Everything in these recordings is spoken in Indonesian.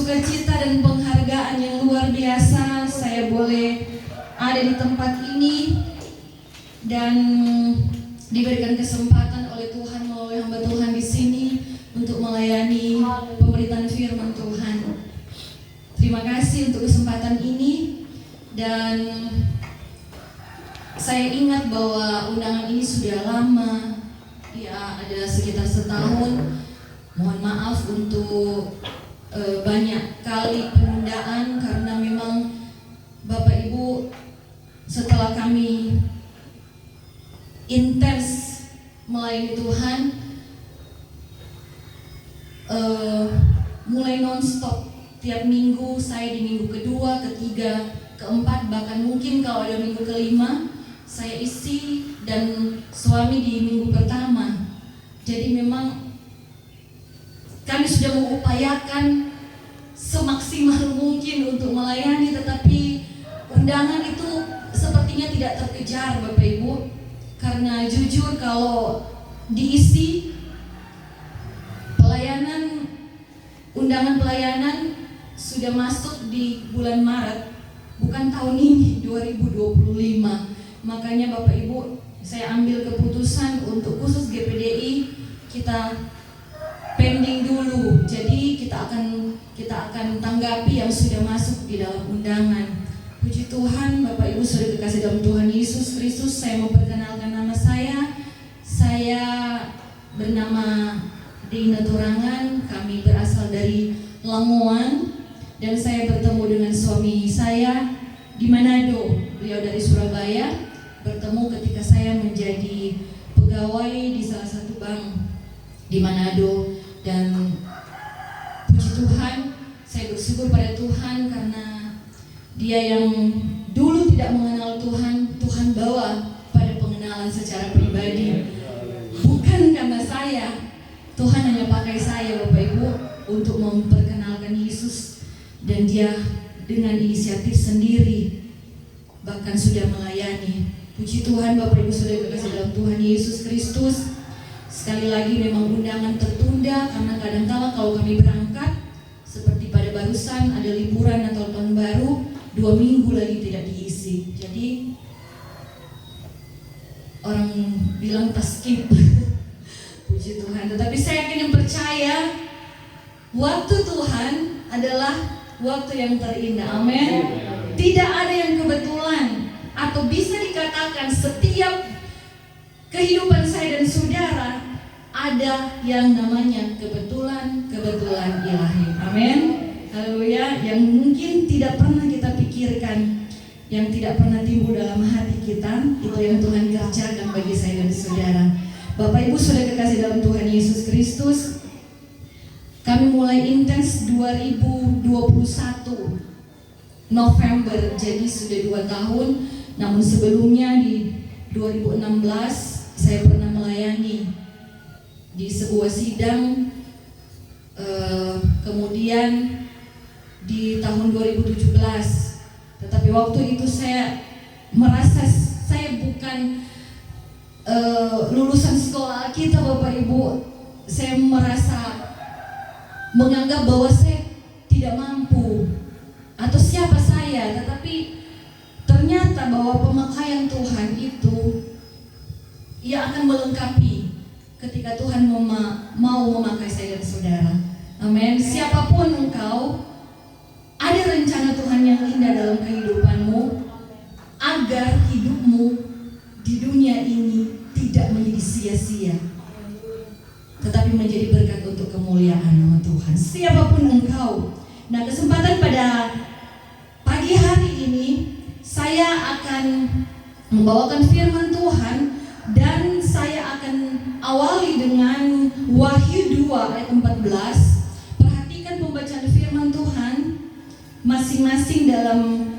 sukacita dan penghargaan yang luar biasa saya boleh ada di tempat ini dan diberikan kesempatan oleh Tuhan melalui hamba Tuhan di sini untuk melayani pemberitaan firman Tuhan. Terima kasih untuk kesempatan ini, dan saya ingat bahwa undangan ini sudah lama, ya ada sekitar setahun. Mohon maaf untuk banyak kali penundaan karena memang Bapak Ibu setelah kami intens melayani Tuhan, mulai nonstop tiap minggu. Saya di minggu kedua, ketiga, keempat, bahkan mungkin kalau ada minggu kelima saya isi, dan suami di minggu pertama. Jadi memang kami sudah mengupayakan semaksimal mungkin untuk melayani, tetapi undangan itu sepertinya tidak terkejar Bapak Ibu. Karena jujur kalau diisi pelayanan, undangan pelayanan sudah masuk di bulan Maret, bukan tahun ini, 2025. Makanya Bapak Ibu, saya ambil keputusan untuk khusus GPDI kita pending dulu. Jadi kita akan tanggapi yang sudah masuk di dalam undangan. Puji Tuhan, Bapak Ibu sudah dikasih dalam Tuhan Yesus Kristus. Saya memperkenalkan nama saya. Saya bernama Dina Turangan. Kami berasal dari Lamongan, dan saya bertemu dengan suami saya di Manado. Beliau dari Surabaya. Bertemu ketika saya menjadi pegawai di salah satu bank di Manado. Dan puji Tuhan, saya bersyukur pada Tuhan karena Dia yang dulu tidak mengenal Tuhan, Tuhan bawa pada pengenalan secara pribadi. Bukan karena saya, Tuhan hanya pakai saya Bapak Ibu untuk memperkenalkan Yesus, dan Dia dengan inisiatif sendiri bahkan sudah melayani. Puji Tuhan Bapak Ibu sudah dikasih dalam Tuhan Yesus Kristus. Sekali lagi memang undangan tertunda karena kadang-kala kalau kami berangkat seperti pada barusan ada liburan atau tahun baru, 2 minggu lagi tidak diisi. Jadi orang bilang skip. Puji Tuhan. Tetapi saya yakin dan percaya waktu Tuhan adalah waktu yang terindah. Amin. Tidak ada yang kebetulan, atau bisa dikatakan setiap kehidupan saya dan saudara ada yang namanya kebetulan ilahi. Amin. Haleluya. Yang mungkin tidak pernah kita pikirkan, yang tidak pernah timbul dalam hati kita, itu yang Tuhan kerjakan bagi saya dan saudara. Bapak Ibu sudah kekasih dalam Tuhan Yesus Kristus. Kami mulai intens 2021 November, jadi sudah 2 tahun. Namun sebelumnya di 2016 saya pernah melayani di sebuah sidang, kemudian di tahun 2017. Tetapi waktu itu saya merasa saya bukan lulusan sekolah kita Bapak Ibu. Saya merasa menganggap bahwa saya tidak mampu atau siapa saya, tetapi ternyata bahwa pemakaian Tuhan itu Ia akan melengkapi ketika Tuhan mau memakai saya dan saudara. Amin. Siapapun engkau, ada rencana Tuhan yang indah dalam kehidupanmu, agar hidupmu di dunia ini tidak menjadi sia-sia, tetapi menjadi berkat untuk kemuliaan nama Tuhan. Siapapun engkau. Nah, kesempatan pada pagi hari ini saya akan membawakan firman Tuhan, dan saya akan awali dengan Wahyu 2 ayat 14. Perhatikan pembacaan firman Tuhan masing-masing dalam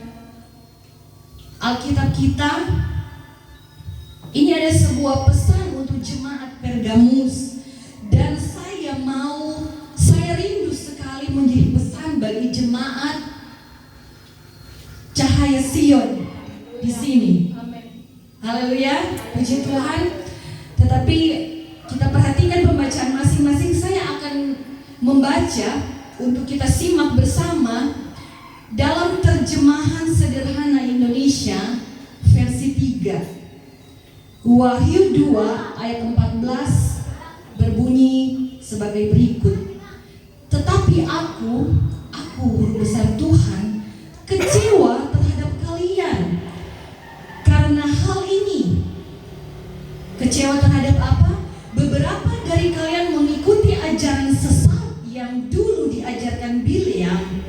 Alkitab kita. Ini ada sebuah pesan untuk jemaat Pergamus, dan saya rindu sekali menjadi pesan bagi jemaat Cahaya Sion di sini. Haleluya, puji Tuhan. Tetapi kita perhatikan pembacaan masing-masing. Saya akan membaca untuk kita simak bersama dalam terjemahan sederhana Indonesia versi 3. Wahyu 2 ayat 14 berbunyi sebagai berikut. Tetapi aku guru besar Tuhan, kecewa terhadap kalian karena hal ini. Kecewa terhadap apa? Beberapa dari kalian mengikuti ajaran sesat yang dulu diajarkan Bileam.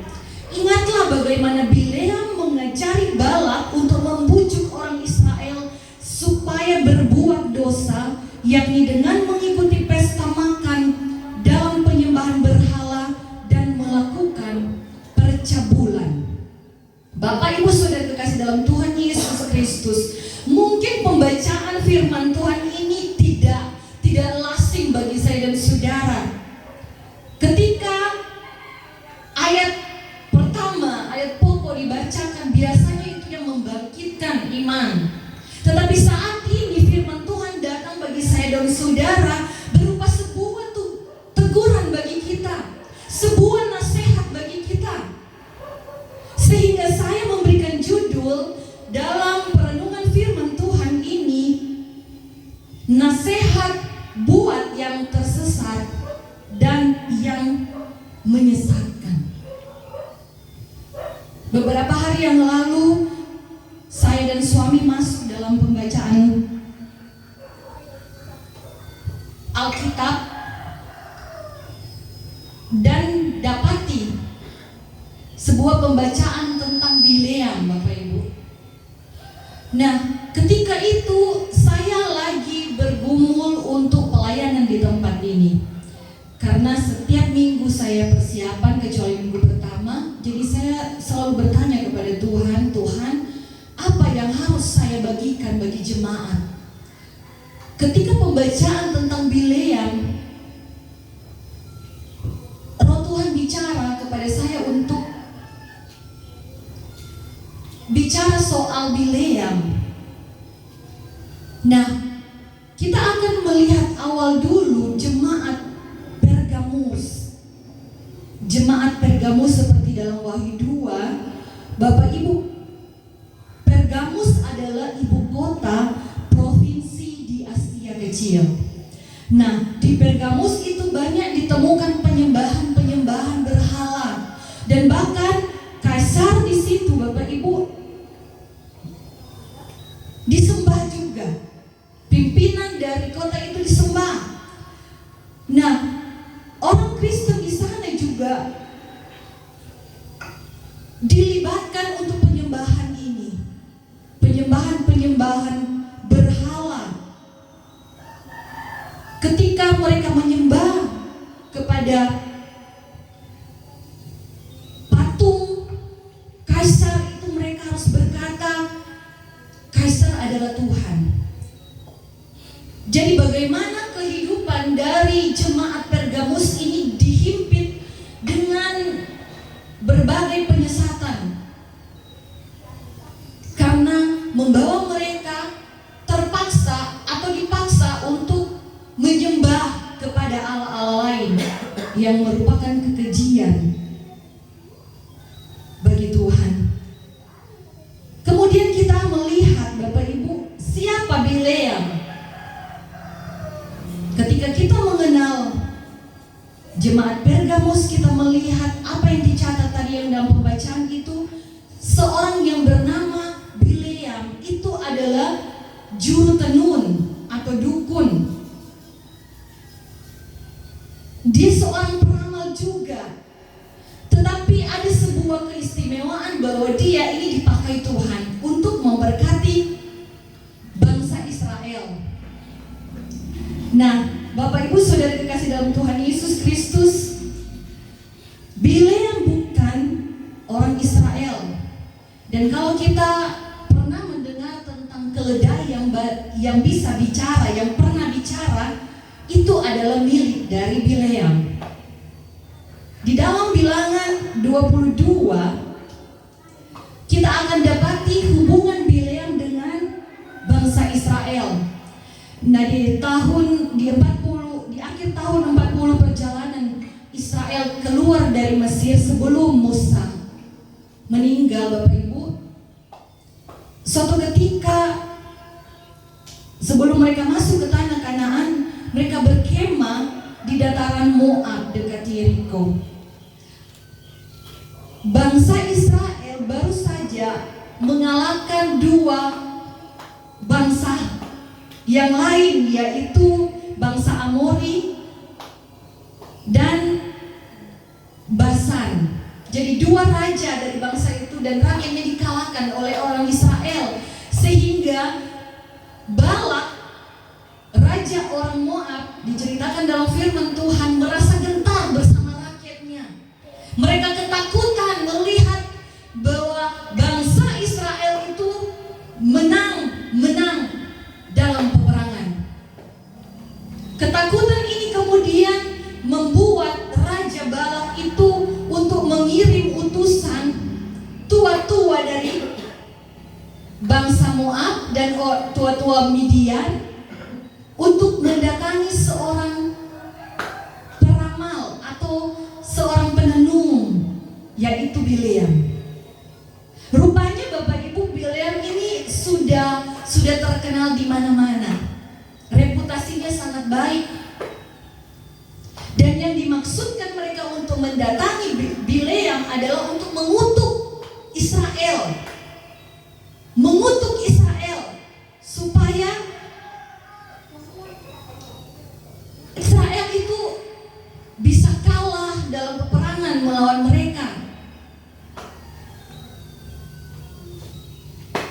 Ingatlah bagaimana Bileam mengajari Balak untuk membujuk orang Israel supaya berbuat dosa, yakni dengan mengikuti pesta makan dalam penyembahan berhala dan melakukan percabulan. Bapak Ibu Saudara kekasih dalam Tuhan Yesus Kristus, mungkin pembacaan firman Tuhan ini tidak lasing bagi saya dan saudara. Ketika ayat pertama, ayat pokok dibacakan, biasanya itu yang membangkitkan iman. Tetapi saat ini firman Tuhan datang bagi saya dan saudara berupa sebuah teguran bagi kita, sebuah nasihat bagi kita. Sehingga saya memberikan judul dalam perenungan firman Tuhan ini, nasihat buat yang tersesat dan yang menyesatkan. Beberapa hari yang lalu saya dan suami masuk dalam pembacaan Alkitab dan dapati sebuah pembacaan tentang Bileam, Bapak Ibu. Nah, ketika itu saya lagi bergumul untuk pelayanan di tempat ini. Karena setiap minggu saya persiapan kecuali minggu pertama, jadi saya selalu bertanya kepada Tuhan, Tuhan, apa yang harus saya bagikan bagi jemaat? Ketika pembacaan tentang Bileam, Roh Tuhan bicara kepada saya untuk bicara soal Bileam. Nah, kita akan melihat awal dulu jemaat Pergamus. Jemaat Pergamus seperti dalam Wahyu 2, Bapak Ibu, Pergamus adalah ibu kota provinsi di Asia Kecil. Nah, di Pergamus itu banyak ditemukan penyembahan berhala, dan bahkan kaisar di situ, Bapak Ibu, disembah juga. Pimpinan dari kota itu disembah. Nah, orang Kristen di sana juga dilibatkan untuk penyembahan ini, penyembahan berhala. Ketika mereka menyembah kepada patung kaisar itu, mereka harus berkata kaisar adalah Tuhan. Jadi bagaimana kehidupan dari jemaat Pergamus ini dihimpit dengan berbagai penyesatan, karena membawa mereka terpaksa atau dipaksa untuk menyembah kepada Allah-Allah lain yang merupakan kekejian bagi Tuhan. Kemudian kita melihat, Bapak Ibu, siapa Bileam. Ketika kita mengenal jemaat Pergamus, kita melihat apa yang dicatat tadi yang dalam pembacaan itu. Seorang yang bernama Bileam itu adalah juru tenun atau dukun. Dia seorang peramal juga. Tetapi ada sebuah keistimewaan bahwa dia ini dipakai Tuhan untuk memberkati bangsa Israel. Nah, Bapak Ibu Saudara kekasih dalam Tuhan Yesus Kristus, Bileam bukan orang Israel. Dan kalau kita pernah mendengar tentang keledai yang bisa bicara, yang pernah bicara, itu adalah milik dari Bileam. Di dalam Bilangan 22 kita akan dapati hubungan Bileam dengan bangsa Israel. Nah, di akhir tahun 40 perjalanan Israel keluar dari Mesir sebelum Musa meninggal, Bapak Ibu. Suatu ketika sebelum mereka masuk ke tanah Kanaan, mereka berkemah di dataran Moab dekat Yeriko. Bangsa Israel baru saja mengalahkan dua bangsa yang lain, yaitu bangsa Amori dan Basan. Jadi dua raja dari bangsa itu dan rakyatnya dikalahkan oleh orang Israel, sehingga Balak, raja orang Moab, diceritakan dalam firman Tuhan, merasa gentar bersama rakyatnya. Mereka ketakutan melihat bahwa bangsa Israel itu menang dalam peperangan. Ketakutan ini kemudian membuat Raja Balak itu untuk mengirim utusan tua-tua dari bangsa Moab dan tua-tua Midian untuk mendatangi seorang peramal atau seorang penenung, yaitu Bileam. Rupanya Bapak Ibu, Bileam ini sudah terkenal di mana-mana. Reputasinya sangat baik. Dan yang dimaksudkan mereka untuk mendatangi Bileam adalah untuk mengutuk Israel. Mengutuk Israel supaya Israel itu bisa kalah dalam peperangan melawan mereka.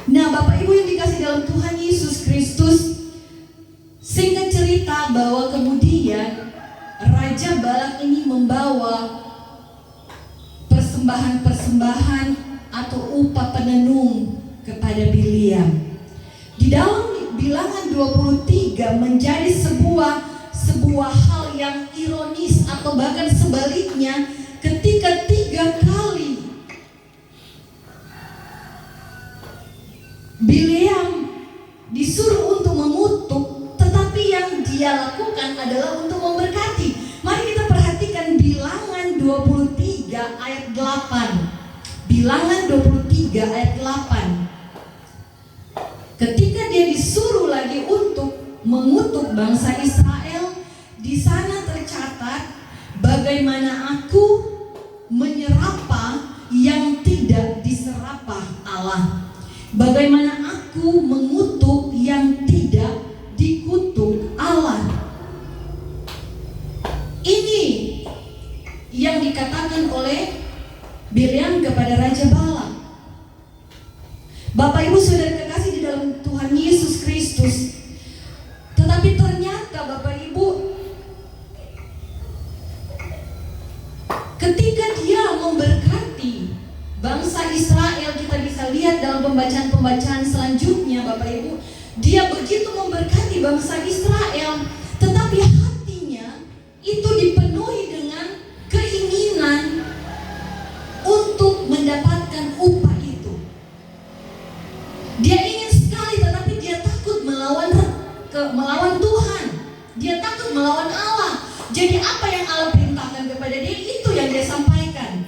Nah, Bapak Ibu yang dikasih dalam Tuhan Yesus Kristus, singkat cerita bahwa kemudian Raja Balak ini membawa persembahan-persembahan atau upah penenung kepada Bileam. Di dalam Bilangan 23 menjadi sebuah hal yang ironis, atau bahkan sebaliknya, ketika 3 kali Bileam disuruh untuk mengutuk, tetapi yang dia lakukan adalah untuk memberkati. Mari kita perhatikan Bilangan 23 ayat 8. Bilangan 23 ayat 8. Ketika dia disuruh lagi untuk mengutuk bangsa Israel, di sana tercatat bagaimana aku menyerapa yang tidak diserapa Allah. Bagaimana aku mengutuk yang tidak dikutuk Allah. Ini yang dikatakan oleh Bileam kepada Raja Balak. Bapak Ibu saudara kekasih di dalam Tuhan Yesus Kristus. Tetapi ternyata Bapak Ibu, ketika dia memberkati bangsa Israel, kita bisa lihat dalam pembacaan-pembacaan selanjutnya Bapak Ibu, dia begitu memberkati bangsa Israel, tetapi hatinya itu dipenuhi dengan keinginan untuk mendapatkan upah itu. Dia ingin sekali, tetapi dia takut melawan Tuhan. Dia takut melawan Allah. Jadi apa yang Allah perintahkan kepada dia, itu yang dia sampaikan.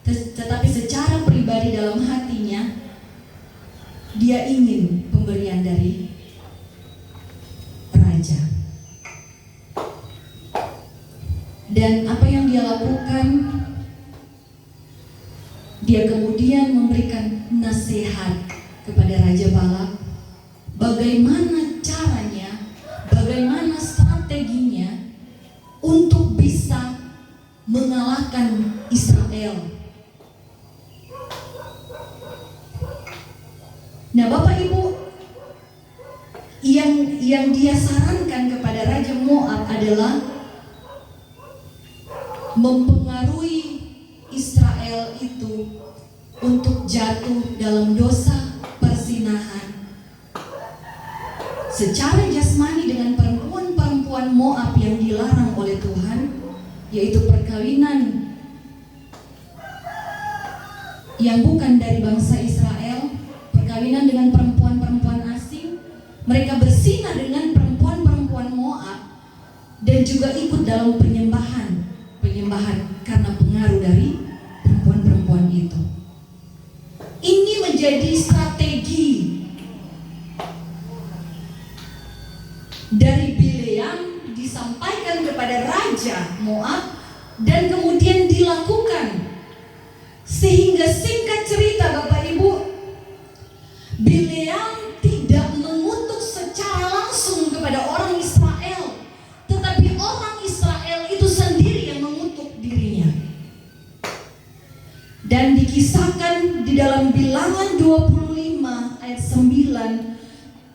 Tetapi secara pribadi dalam hatinya, dia ingin pemberian dari raja. Dan apa yang dia lakukan, dia kemudian memberikan nasihat kepada Raja Balak, bagaimana caranya, bagaimana strateginya untuk bisa mengalahkan Israel. Nah, Bapak Ibu, yang dia sarankan kepada Raja Moab adalah mempengaruhi Israel itu untuk jatuh dalam dosa perzinahan secara jasmani dengan perempuan-perempuan Moab yang dilarang oleh Tuhan, yaitu perkawinan yang bukan dari bangsa Israel, perkawinan dengan perempuan-perempuan asing. Mereka berzina dengan perempuan-perempuan Moab dan juga ikut dalam penyembahan penyembahan karena pengaruh dari perempuan-perempuan itu. Ini menjadi strategi dari Bileam disampaikan kepada Raja Moab dan kemudian dilakukan. Sehingga singkat cerita Bapak Ibu, Bileam tidak mengutuk secara langsung kepada orang Israel, tetapi orang Israel itu sendiri yang mengutuk dirinya. Dan dikisahkan di dalam Bilangan 25 ayat 9,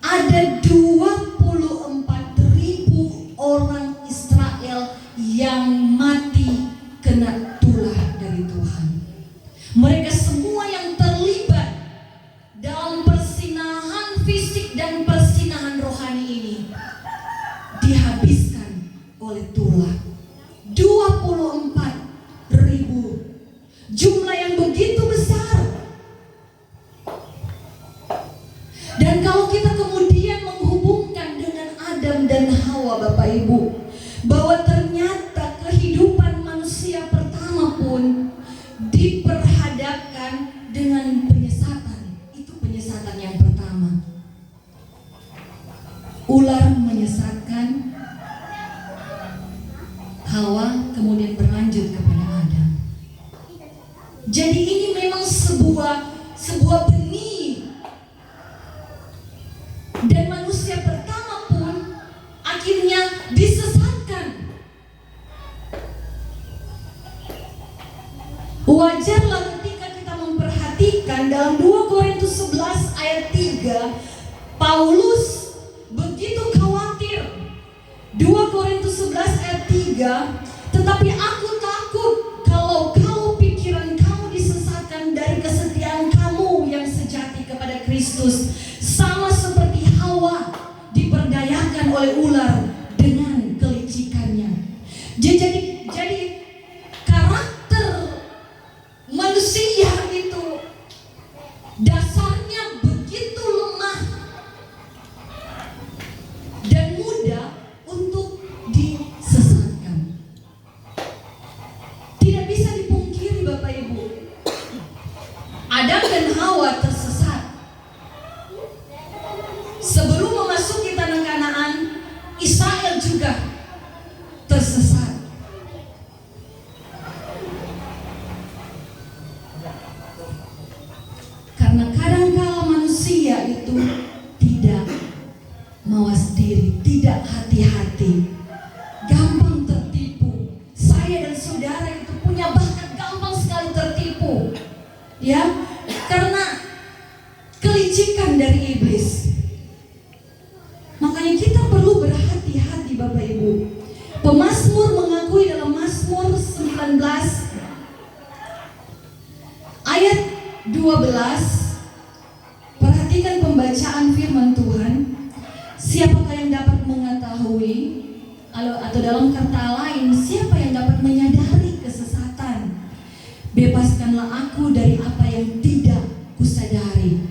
ada 24.000 orang Israel yang mati kena tulah dari Tuhan. Mereka semua yang terlibat dalam persinahan fisik dan persinahan rohani ini dihabiskan oleh tulah. 24.000, jumlah yang begitu besar. Dan kalau kita kemudian menghubungkan dengan Adam dan Hawa Bapak Ibu, bahwa ternyata kehidupan manusia pertama pun diperhadapkan dengan penyesatan. Itu penyesatan yang pertama. Ular menyesatkan Hawa, kemudian berlanjut kepada Adam. Jadi ini memang sebuah benih. Dan manusia pertama pun akhirnya disesatkan. Wajarlah ketika kita memperhatikan dalam 2 Korintus 11 ayat 3, Paulus begitu khawatir. 2 Korintus 11 ayat 3, tetapi aku takut kalau pikiran kamu disesatkan dari kesetiaan kamu yang sejati kepada Kristus, sama seperti Hawa diperdayakan oleh ular dengan kelicikannya. Jadi karakter manusia itu dasarnya begitu lemah dan mudah untuk disesatkan. Tidak bisa dipungkiri Bapak Ibu, Adam dan Hawa tersesat. Sebelum memasuki tanah Kanaan, Israel juga tersesat. Karena kadangkala manusia itu tidak mawas diri, tidak hati-hati, gampang tertipu. Saya dan saudara itu punya bakat gampang sekali tertipu, ya, karena kelicikan dari iblis. Makanya kita perlu berhati-hati Bapak Ibu. Pemazmur mengakui dalam Mazmur 19 ayat 12, perhatikan pembacaan firman Tuhan. Siapakah yang dapat mengetahui, atau dalam kata lain, siapa yang dapat menyadari kesesatan? Bebaskanlah aku dari apa yang tidak kusadari.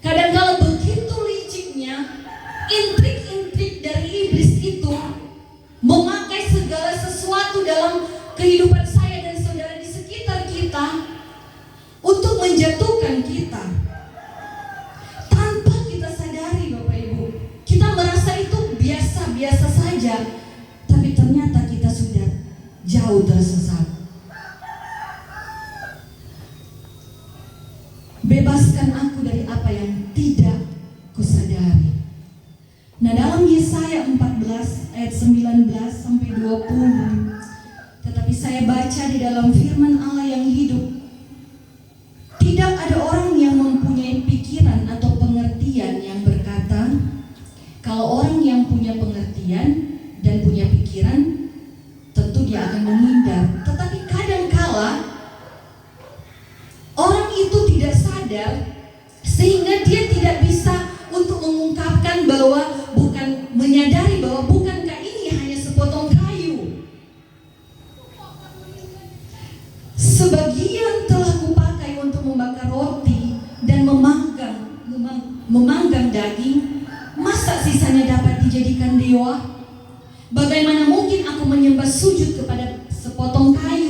Kadang-kala begitu liciknya intrik-intrik dari iblis itu memakai segala sesuatu dalam kehidupan saya dan saudara di sekitar kita untuk menjatuhkan kita tanpa kita sadari Bapak Ibu. Kita merasa itu biasa-biasa saja, tapi ternyata kita sudah jauh tersesat. Bebaskan aku dari apa yang tidak kusadari. Nah, dalam Yesaya 14 ayat 19 sampai 20, tetapi saya baca di dalam firman Allah yang hidup, tidak ada orang yang mempunyai pikiran atau pengertian yang berkata, kalau orang yang punya pengertian dan punya pikiran, tentu dia akan menghindar. Tetapi kadangkala orang itu tidak sadar, sehingga dia tidak bisa untuk mengungkapkan bahwa menyadari bahwa bukankah ini hanya sepotong kayu. Sebagian telah kupakai untuk membakar roti dan memanggang daging. Masa sisanya dapat dijadikan dewa? Bagaimana mungkin aku menyembah sujud kepada sepotong kayu?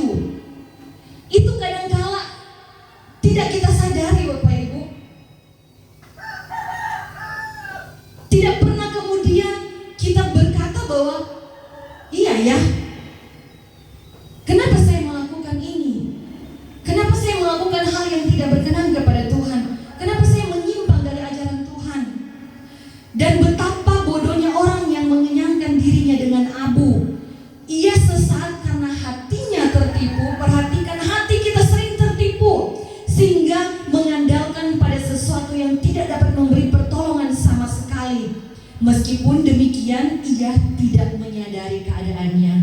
tidak menyadari keadaannya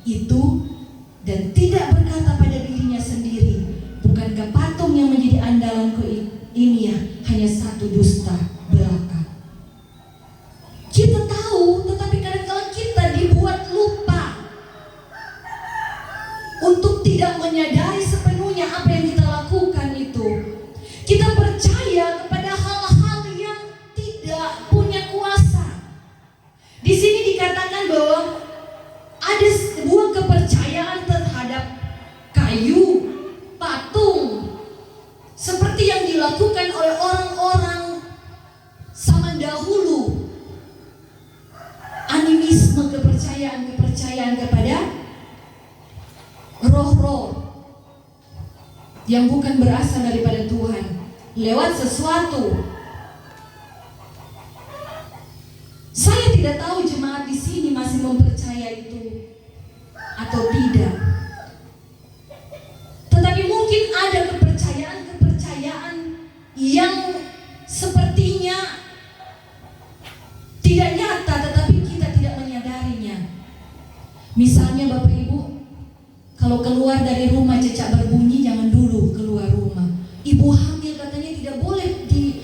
itu dan tidak berkata pada dirinya sendiri, bukankah patung yang menjadi andalanku ini ya hanya satu dusta belaka. Kita tahu, tetapi kadang-kadang kita dibuat lupa untuk tidak menyadari sepenuhnya apa yang kita lakukan itu. Kita percaya kepada hal-hal yang tidak punya kuasa. Di sini dikatakan bahwa ada sebuah kepercayaan terhadap kayu, patung, seperti yang dilakukan oleh orang-orang zaman dahulu. Animisme, kepercayaan kepada roh-roh yang bukan berasal daripada Tuhan lewat sesuatu. Saya tidak tahu jemaat di sini masih mempercaya itu atau tidak. Tetapi mungkin ada kepercayaan yang sepertinya tidak nyata, tetapi kita tidak menyadarinya. Misalnya Bapak Ibu, kalau keluar dari rumah cecak berbunyi, jangan dulu keluar rumah. Ibu hamil katanya tidak boleh di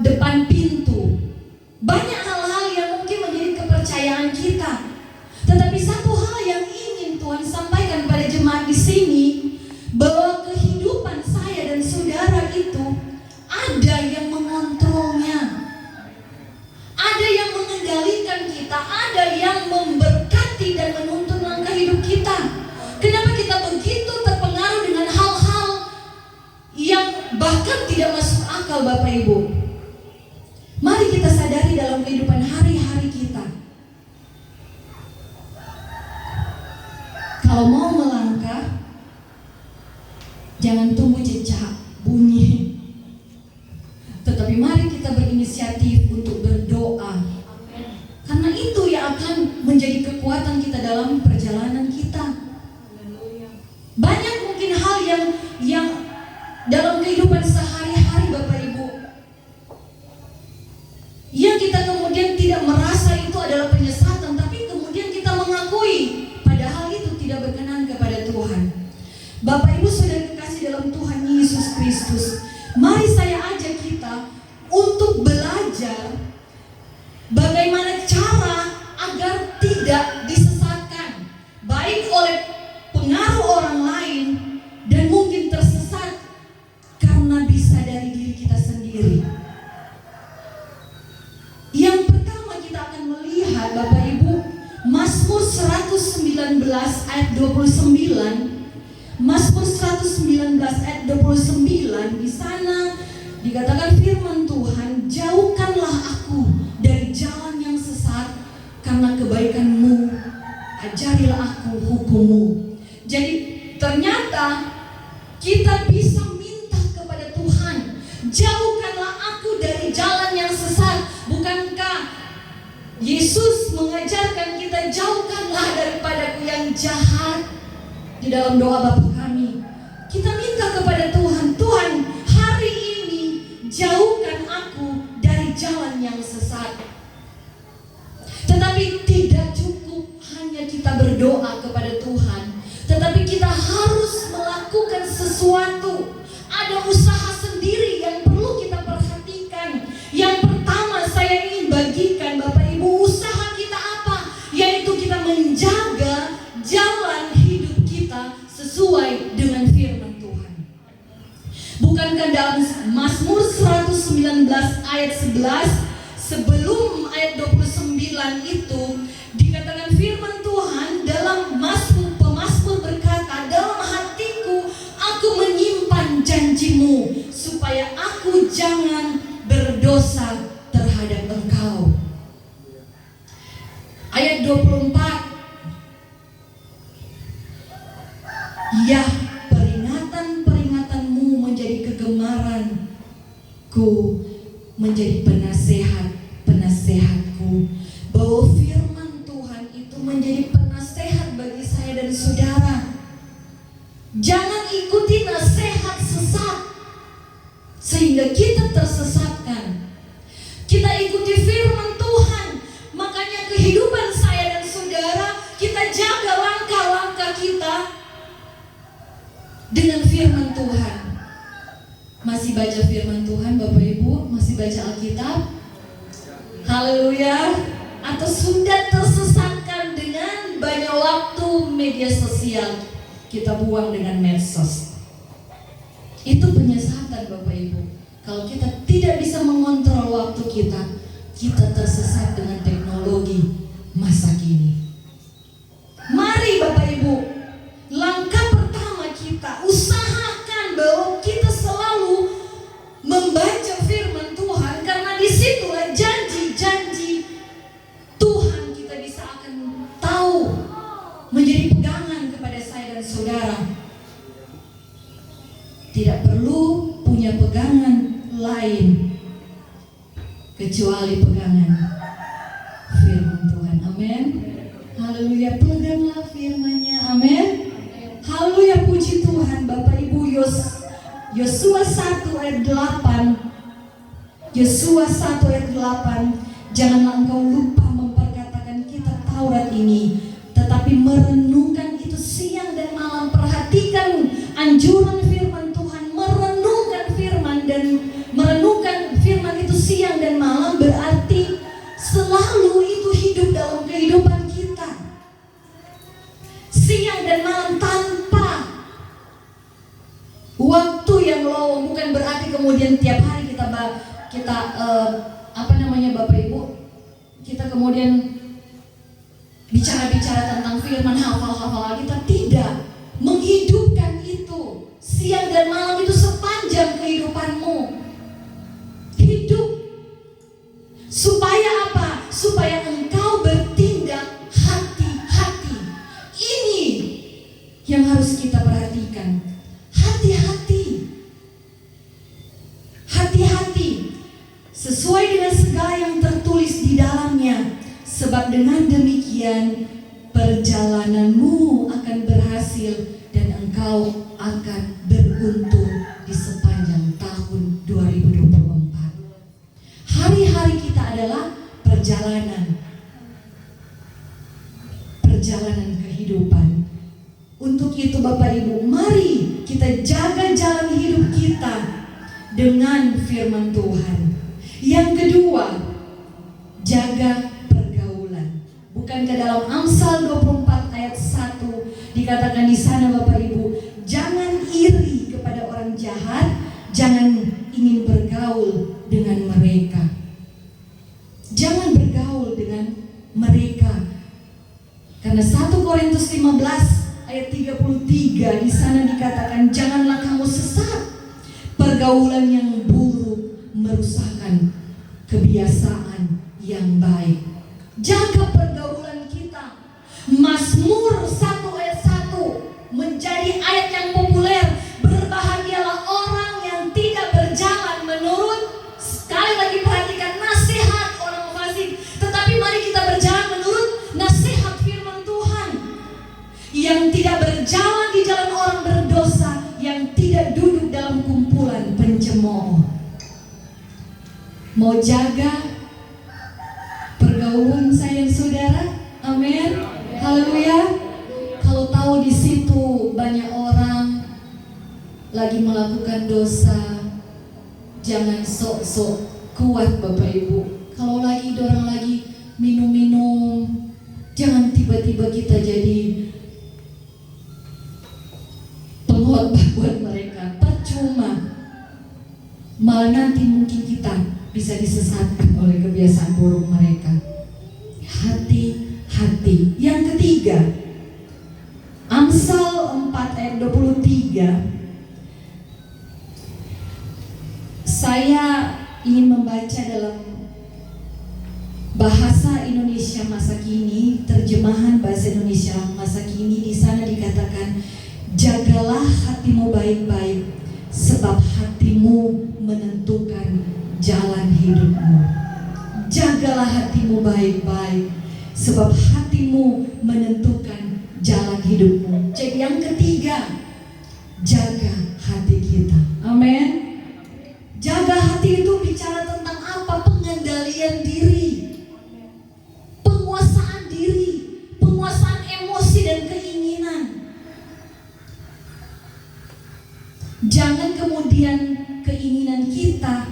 depan pintu. Banyak hal-hal yang mungkin menjadi kepercayaan kita. Tetapi satu hal yang ingin Tuhan sampaikan pada jemaat di sini, bahwa kehidupan saya dan saudara itu ada yang mengontrolnya, ada yang mengendalikan kita, ada yang memberkati dan menuntun langkah hidup kita. Kenapa kita begitu terpengaruh dengan hal-hal yang bahkan tidak masuk akal, Bapak Ibu? Mari kita sadari dalam kehidupan hari-hari kita, kalau mau melangkah, jangan tunggu cecak bunyi, tetapi mari kita berinisiatif untuk berdoa. Karena itu yang akan menjadi kekuatan kita dalam perjalanan kita. Banyak mungkin hal yang dalam kehidupan sehari-hari Bapak Ibu, yang kita kemudian tidak merasa itu adalah penyesatan, tapi kemudian kita mengakui padahal itu tidak berkenan kepada Tuhan. Bapak Ibu saudara kekasih dalam Tuhan Yesus Kristus, mari saya ajak kita untuk belajar bagaimana cara agar tidak disesatkan, baik oleh pengaruh orang lain dan mungkin tersesat karena bisa dari diri kita sendiri. Yang pertama kita akan melihat Bapak Ibu, Mazmur 119 ayat 29. Mazmur 119 ayat 29, di sana dikatakan firman Tuhan, jauhkanlah aku dari jalan yang sesat, karena kebaikan-Mu ajarilah aku hukum-Mu. Jadi ternyata kita bisa minta kepada Tuhan, jauhkanlah aku dari jalan yang sesat. Bukankah Yesus mengajarkan kita, jauhkanlah daripadaku yang jahat? Di dalam doa Bapa kami, kita minta kepada Tuhan, Tuhan hari ini jauhkan aku dari jalan yang sesat. Tetapi tidak cukup hanya kita berdoa kepada Tuhan, tetapi kita harus melakukan sesuatu. Ada usaha sendiri yang perlu kita perhatikan. Yang pertama saya ingin bagikan Bapak Ibu, usaha kita apa? Yaitu kita menjaga jalan hidup kita sesuai dengan firman Tuhan. Bukankah dalam Mazmur 119 ayat 11 sebelum ayat 29 itu dikatakan firman Tuhan dalam pemazmur berkata, dalam hatiku aku menyimpan janji-Mu supaya aku jangan berdosa terhadap Engkau. Ayat 24, ya peringatan-peringatan-Mu menjadi kegemaranku, menjadi penasehat-penasehatku. Bahwa firman Tuhan itu menjadi penasehat bagi saya dan saudara. Jangan ikuti nasihat sesat sehingga kita tersesatkan. Kita ikuti firman Tuhan dengan firman Tuhan. Masih baca firman Tuhan Bapak Ibu? Masih baca Alkitab? Haleluya. Atau sudah tersesatkan dengan banyak waktu media sosial kita buang dengan medsos? Itu penyesatan Bapak Ibu. Kalau kita tidak bisa mengontrol waktu kita, kita tersesat dengan teknologi masa kini. Mari Bapak Ibu, langkah pertama kita usahakan bahwa kita selalu membaca firman Tuhan, karena disitulah janji-janji Tuhan kita bisa akan tahu, menjadi pegangan kepada saya dan saudara. Tidak perlu punya pegangan lain kecuali pegangan firman Tuhan. Amin. Haleluya. Peganglah firman-Nya. Amin. Haleluya. Puji Tuhan. Bapak Ibu, Yosua 1 ayat 8. Yosua 1 ayat 8. Janganlah engkau lupa memperkatakan kitab Taurat ini, tetapi merenungkan itu siang dan malam. Perhatikan anjuran firman Tuhan, merenungkan firman itu siang dan malam, berarti selalu itu hidup dalam kehidupan kita. Siang dan malam tanpa waktu yang lowong. Bukan berarti kemudian tiap hari kita Bapak Ibu, kita kemudian bicara-bicara tentang firman, hafal-hafal kita. Tidak. Menghidupkan itu siang dan malam itu sepanjang kehidupanmu. Hidup. Supaya apa? Supaya engkau bertindak hati-hati. Ini yang harus kita perhatikan. Hati-hati. Hati-hati. Sesuai dengan segala yang tertulis di dalamnya. Sebab dengan demikian perjalananmu akan berhasil dan engkau akan beruntung di sepanjang tahun 2024. Hari-hari kita adalah perjalanan kehidupan. Untuk itu Bapak Ibu, mari kita jaga jalan hidup kita dengan firman Tuhan. Yang kedua, jaga pergaulan. Bukankah dalam Amsal 24 ayat 1 dikatakan di sana Bapak Ibu, jangan iri kepada orang jahat, jangan ingin bergaul dengan mereka. Jangan bergaul dengan mereka. Karena 1 Korintus 15 ayat 33 di sana dikatakan, janganlah kamu sesat. Pergaulan yang buruk merusakkan kebiasaan yang baik. Jaga pergaulan kita. Mazmur 1 ayat 1 menjadi ayat yang populer. Berbahagialah orang yang tidak berjalan menurut, sekali lagi perhatikan, nasihat orang fasik, tetapi mari kita berjalan menurut nasihat firman Tuhan. Yang tidak berjalan di jalan orang berdosa, yang tidak duduk dalam kumpulan pencemooh. Mau jaga pergaulan saya dan saudara? Amin. Haleluya. Kalau tahu di situ banyak orang lagi melakukan dosa, jangan sok-sok kuat Bapak Ibu. Kalau lagi dorang lagi minum-minum, jangan tiba-tiba kita jadi pengkhotbah buat mereka. Percuma. Malah nanti mungkin kita bisa disesatkan oleh kebiasaan buruk mereka. Hati-hati. Yang ketiga, Amsal 4 ayat 23. Saya ingin membaca dalam bahasa Indonesia masa kini, terjemahan bahasa Indonesia masa kini. Di sana dikatakan, jagalah hatimu baik-baik, sebab hatimu menentukan jalan hidupmu. Jagalah hatimu baik-baik, sebab hatimu menentukan jalan hidupmu. Jadi yang ketiga, jaga hati kita. Amin. Jaga hati itu bicara tentang apa? Pengendalian diri, penguasaan diri, penguasaan emosi dan keinginan. kemudian keinginan kita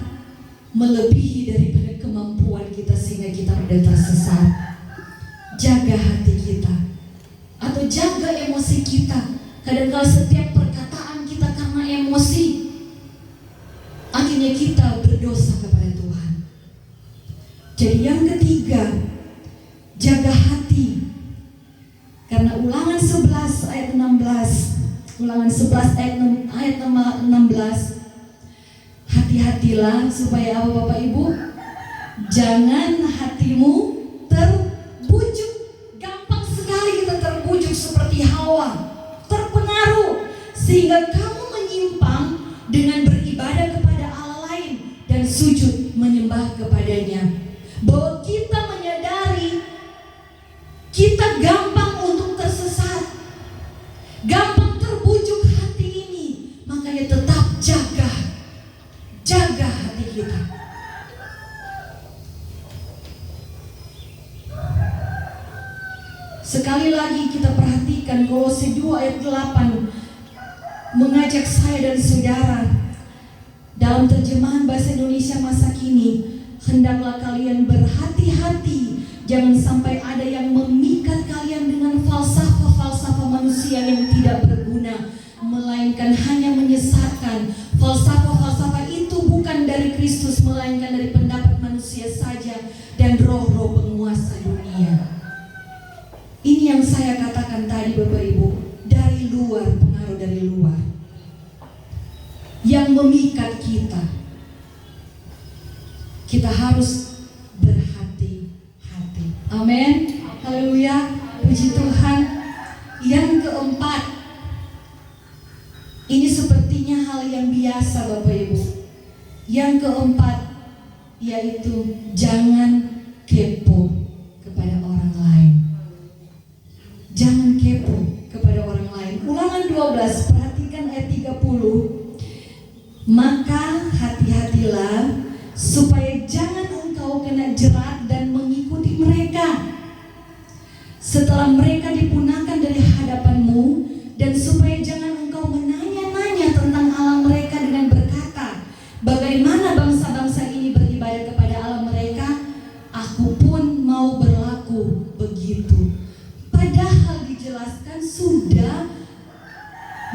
melebihi daripada kemampuan kita sehingga kita mudah tersesat. Jaga hati kita atau jaga emosi kita. Kadang-kala setiap perkataan kita karena emosi, akhirnya kita berdosa kepada Tuhan. Jadi yang ketiga, jaga hati. Karena Ulangan 11 ayat 16, Ulangan 11 ayat 16, hati-hatilah supaya apa Bapak Ibu? Jangan hatimu terbujuk. Gampang sekali kita terbujuk seperti Hawa, terpengaruh sehingga kamu menyimpang dengan beribadah kepada Allah lain dan sujud menyembah kepadanya. Bahwa kita menyadari kita gampang untuk tersesat, gampang terbujuk hati ini. Makanya tetap jaga hati kita. Sekali lagi kita perhatikan Kolose 2 ayat 8 mengajak saya dan saudara dalam terjemahan bahasa Indonesia masa kini, hendaklah kalian berhati-hati, jangan sampai ada yang memikat kalian dengan falsafah-falsafah manusia yang tidak berguna, melainkan hanya menyesatkan. Falsafah-falsafah itu bukan dari Kristus, melainkan dari pendapat manusia saja dan roh-roh penguasa dunia. Ini yang saya katakan tadi Bapak Ibu, dari luar, pengaruh dari luar yang memikat kita. Kita harus berhati-hati. Amin. Haleluya. Puji Tuhan. Yang keempat, ini sepertinya hal yang biasa Bapak Ibu. Yang keempat, yaitu jangan kepo kepada orang lain. Jangan kepo kepada orang lain. Ulangan 12, perhatikan ayat 30. Maka hati-hatilah supaya jangan engkau kena jerat dan mengikuti mereka setelah mereka dipunahkan dari hadapanmu, dan supaya jangan engkau menanya-nanya tentang Allah mereka dengan berkata, bagaimana bangsa-bangsa ini beribadah kepada Allah mereka, aku pun mau berlaku begitu. Padahal dijelaskan sudah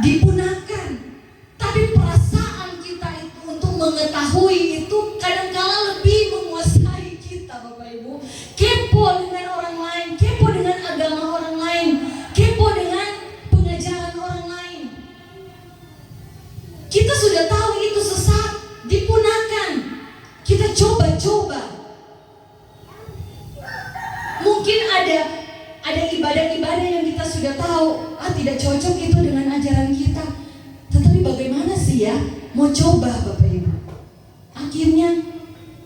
dipunahkan, tapi perasaan kita itu untuk mengetahui itu kadang-kala lebih menguasai kita Bapak Ibu. Kepo dengan orang lain, kepo dengan agama orang lain, kepo dengan pengajaran orang lain. Kita sudah tahu itu sesat, dipunahkan. Kita coba-coba. Mungkin ada ibadah-ibadah yang kita sudah tahu, tidak cocok itu dengan ajaran kita. Tetapi bagaimana sih ya, mau coba Bapak Ibu, akhirnya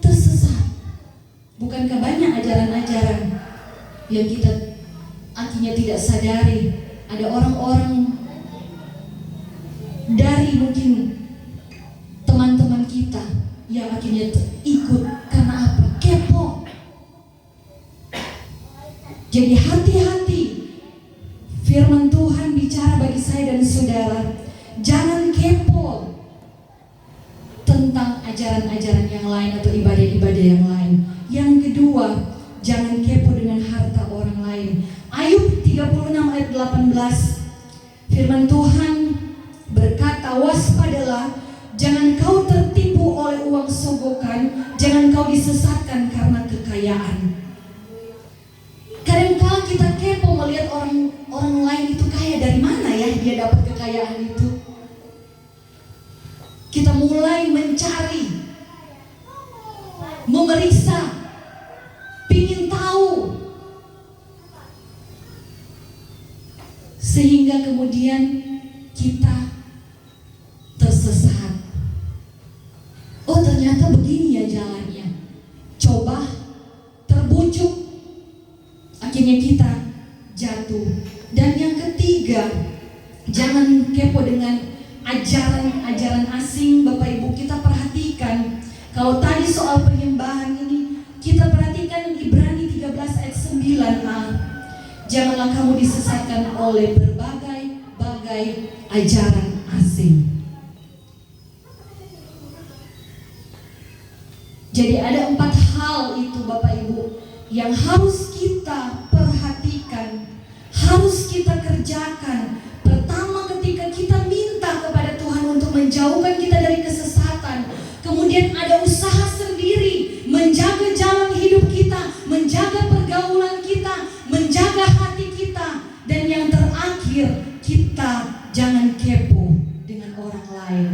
tersesat. Bukankah banyak ajaran-ajaran yang kita akhirnya tidak sadari, ada orang-orang dari mungkin teman-teman kita yang akhirnya ikut karena apa? Kepo. Jadi hati-hati. Firman Tuhan bicara bagi saya dan saudara, jangan kepo tentang ajaran-ajaran yang lain atau ibadah-ibadah yang lain. Yang kedua, jangan kepo dengan harta orang lain. Ayub 36 ayat 18, firman Tuhan berkata, waspadalah, jangan kau tertipu oleh uang sogokan, jangan kau disesatkan karena kekayaan. Kadang-kala kita kepo melihat orang lain itu kaya, dari mana ya dia dapat kekayaan itu. Kita mulai mencari, memeriksa, pingin tahu, sehingga kemudian kita tersesat. Oh, ternyata begini ya jalannya. Coba, terbujuk, akhirnya kita jatuh. Dan yang ketiga, jangan kepo dengan ajaran-ajaran asing. Bapak Ibu, kita perhatikan, kalau tadi soal penyembahan ini, kita perhatikan Ibrani 13 ayat 9a. Janganlah kamu disesatkan oleh berbagai-bagai ajaran asing. Jadi ada 4 hal itu Bapak Ibu yang harus kita perhatikan, harus kita kerjakan. Pertama, ketika kita minta kepada Tuhan untuk menjauhkan kita dari kesesatan, kemudian ada usaha sendiri menjaga jalan hidup kita, menjaga pergaulan kita, menjaga hati kita, dan yang terakhir, kita jangan kepo dengan orang lain.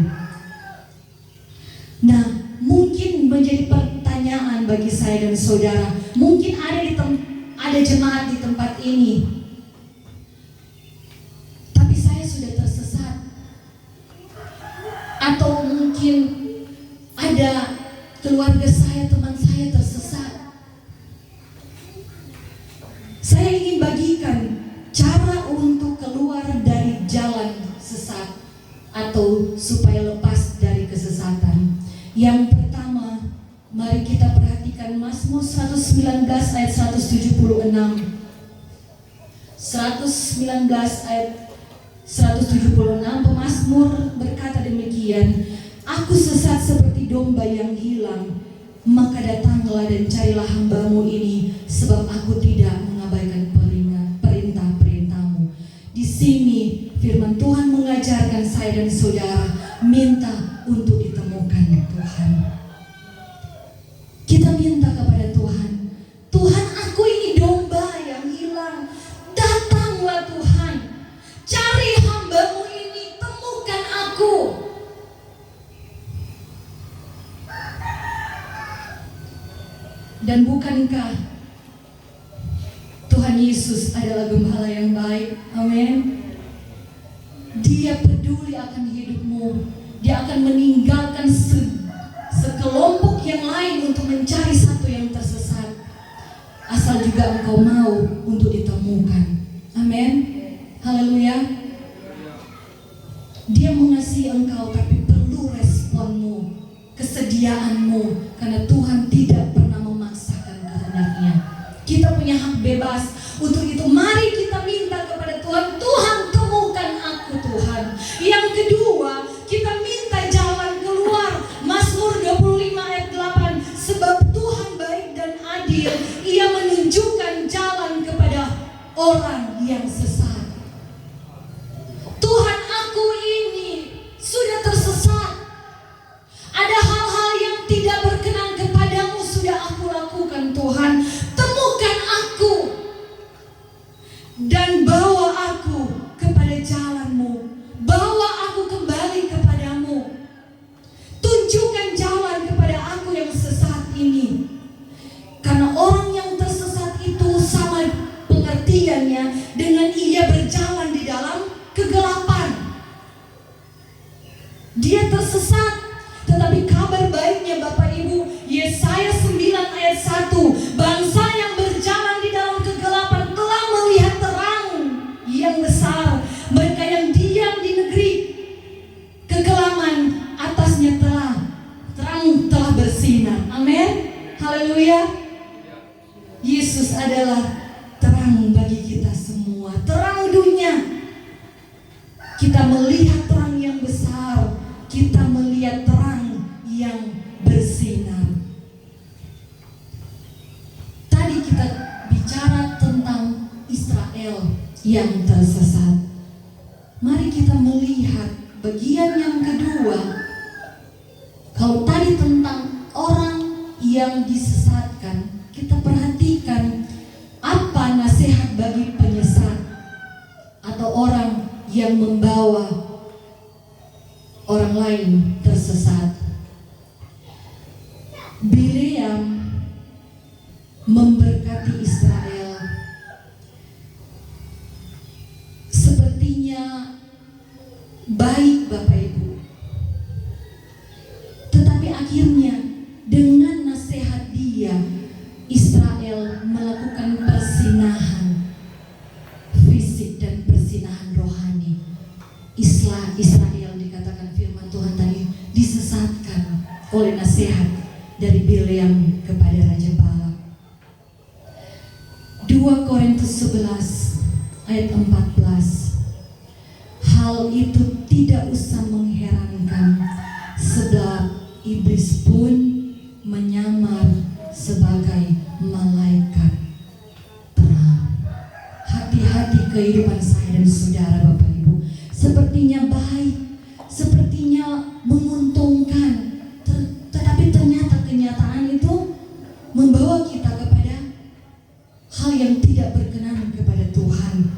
Nah, mungkin menjadi pertanyaan bagi saya dan saudara, mungkin ada jemaat di tempat ini, tapi saya sudah tersesat. Atau mungkin ada keluarga saya, teman saya tersesat. Saya ingin bagikan cara untuk keluar dari jalan sesat atau supaya lepas dari kesesatan. Yang pertama, mari kita perhatikan Mazmur 119 ayat 176. 119 ayat 176, pemazmur berkata demikian, "Aku sesat seperti domba yang hilang, maka datanglah dan carilah hamba-Mu ini, sebab aku tidak mengabaikan perintah-perintah-Mu." Di sini firman Tuhan mengajarkan saya dan saudara minta untuk ditemukan Tuhan. Kita minta kepada Tuhan, Tuhan, aku ini domba yang hilang, datanglah Tuhan, cari hamba-Mu ini, temukan aku. Dan bukankah Tuhan Yesus adalah gembala yang baik? Amin. Dia peduli akan hidupmu. Dia akan meninggalkan sekelompok yang lain untuk mencari satu yang tersesat, asal juga engkau mau untuk ditemukan. Amin. Haleluya. Dia mengasihi engkau, tapi perlu responmu, kesediaanmu, karena Tuhan tidak pernah memaksakan kehendaknya. Kita punya hak bebas. Untuk itu mari kita minta kepada Tuhan, Tuhan temukan aku Tuhan. Yang kedua, kita minta jalan keluar. Mazmur 25 ayat 8, sebab Tuhan baik dan adil, Ia menunjukkan jalan kepada orang yang sesat. Tuhan, aku ini sudah tersesat. Ada hal-hal yang tidak berkenan kepadamu sudah aku lakukan Tuhan. Temukan aku dan bawa aku kepada jalan-Mu. Bawa aku kembali kepadamu. Tunjukkan jalan kepada aku yang sesat ini. Karena orang yang tersesat itu sama pengertiannya dengan ia berjalan di dalam kegelapan. Dia tersesat, tetapi kabar baiknya Bapak Ibu, Yesaya 9 ayat 1, bangsa yang berjalan di dalam kegelapan telah melihat terang yang besar. Mereka yang diam di negeri kegelapan, atasnya terang telah bersinar. Amin. Haleluya. Yesus adalah terang bagi kita semua, terang dunia. Kita melihat terang yang besar, kita melihat terang yang bersinar. Tadi kita bicara tentang Israel yang tersesat. Mari kita melihat bagian yang kedua. Kalau tadi tentang orang yang disesatkan, kita perhatikan apa nasihat bagi penyesat atau orang yang membawa orang lain tersesat. Bileam memberkati Israel. Sepertinya baik Bapak Ibu. Tetapi akhirnya dengan nasihat dia, Israel melakukan persinahan fisik dan persinahan rohani. Israel dikatakan firman Tuhan tadi disesatkan oleh nasihat dari Bileam kepada Raja Balak. 2 Korintus 11 ayat 14. Hal itu tidak usah mengherankan, sebab iblis pun menyamar kehidupan saya dan saudara Bapak Ibu. Sepertinya baik, sepertinya menguntungkan, tetapi ternyata kenyataan itu membawa kita kepada hal yang tidak berkenan kepada Tuhan.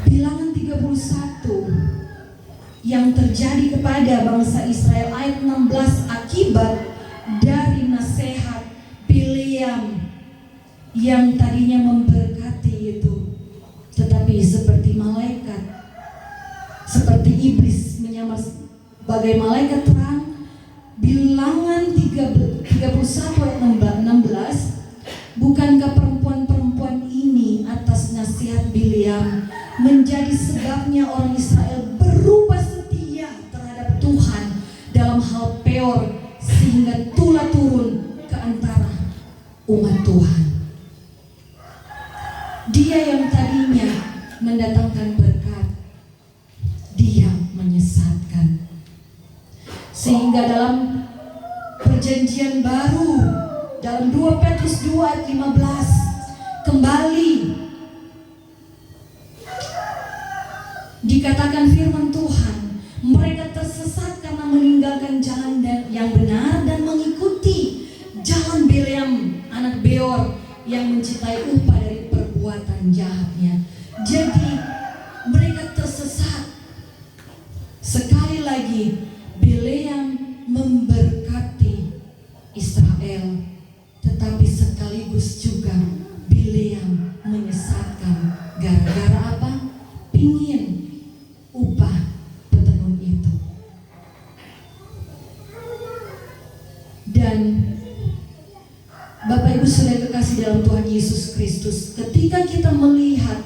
Bilangan 31 yang terjadi kepada bangsa Israel ayat 16, akibat dari nasihat Bileam yang tadinya memberkati itu, tetapi seperti malaikat, seperti iblis menyamar sebagai malaikat terang. Bilangan 31 ayat 16, bukankah perempuan-perempuan ini atas nasihat Bileam menjadi sebabnya orang Israel berubah setia terhadap Tuhan dalam hal Peor, sehingga tulah turun ke antara umat Tuhan. Dia yang tadinya mendatangkan berkat, dia menyesatkan. Sehingga dalam perjanjian baru, dalam 2 Petrus 2 ayat 15, kembali dikatakan firman Tuhan, mereka tersesat karena meninggalkan jalan yang benar dan mengikuti jalan Bileam anak Beor yang mencintai upah dari perbuatan jahatnya. Jadi mereka tersesat. Sekali lagi Bileam memberkati Israel, tetapi sekaligus juga Bileam menyesatkan. Gara-gara apa? Ingin upah petenun itu. Dan Bapak Ibu saudara kekasih dalam Tuhan Yesus Kristus, ketika kita melihat